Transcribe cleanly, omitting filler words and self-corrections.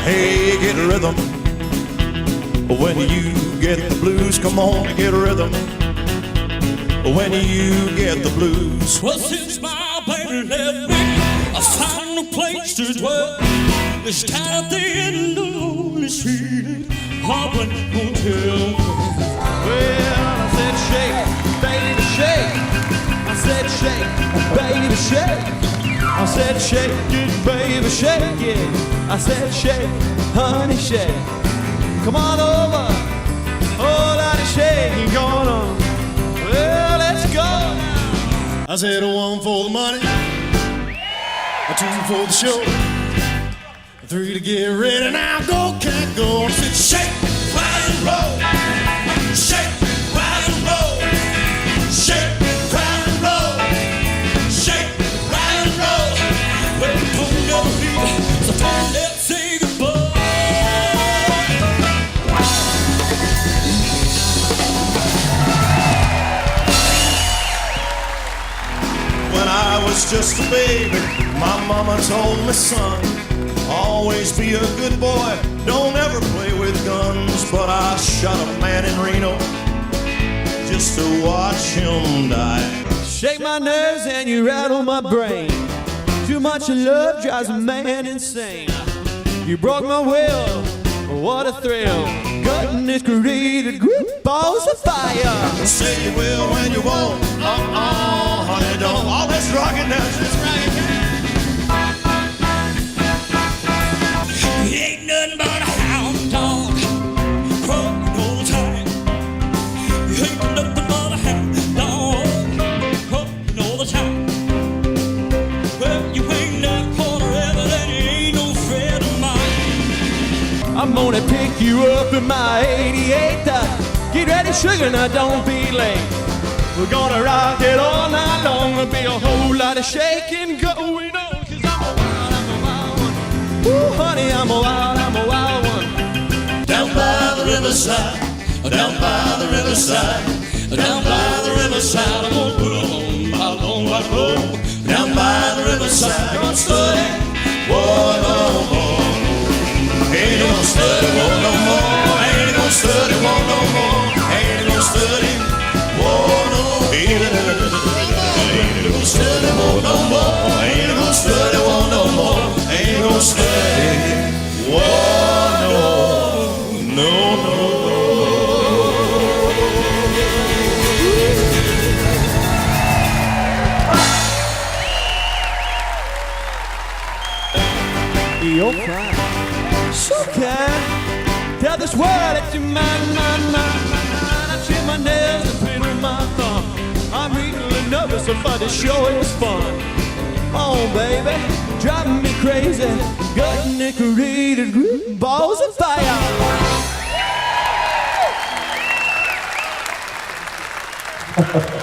Hey, get rhythm. When you get the blues, come on and get rhythm. When you get the blues. Well, since my baby left me, I found no place to dwell. It's time at the end of lonely street, Heartbeat Hotel. Well, I said shake, baby, shake. I said shake, baby, shake. I said shake it, baby, shake it. I said shake, honey, shake. Come on over, oh, lot of shaking going on. Well, let's go now. I said a one for the money, a two for the show, a three to get ready. Now go, can't go. I said shake, rock and roll, shake, rock and roll, shake, rock and roll, shake, rock and roll. Well, don't go leave, so let's say goodbye. When I was just a baby, my mama told me, son, always be a good boy, don't ever play with guns. But I shot a man in Reno just to watch him die. Shake my nerves and you rattle my brain. Too much love drives a man insane. You broke my will, what a thrill. Cutting this created grip balls of fire. Say you will when you won't. Honey, don't. All this rockin' now, just rockin' now. He ain't nothing but a hound dog, crawling all the time. He ain't nothing but a hound dog, crawling all the time. Well, you ain't that corner ever, then you ain't no friend of mine. I'm gonna pick you up in my 88. Get ready, sugar, now don't be late. We're gonna rock it all night long. There'll be a whole lot of shaking going on. 'Cause I'm a wild one. Ooh, honey, I'm a wild one. Down by the riverside, down by the riverside, down by the riverside, I'm gonna put on my long white robe. Down by the riverside, gonna study, whoa, no more. Ain't gonna study, whoa, no more. Ain't gonna study, whoa, no more. Ain't gonna study, whoa, no more. Ain't gonna study, whoa, no more. Ain't gonna study, whoa, no more. Ain't gonna study, whoa, no, no, no. You're fine, so kind. Tell this world that you're mine. I chew my nails and twiddle my thumb. I'm really nervous about this show, it was fun. Oh, baby, driving me crazy. Got decorated balls of fire. Ha ha ha.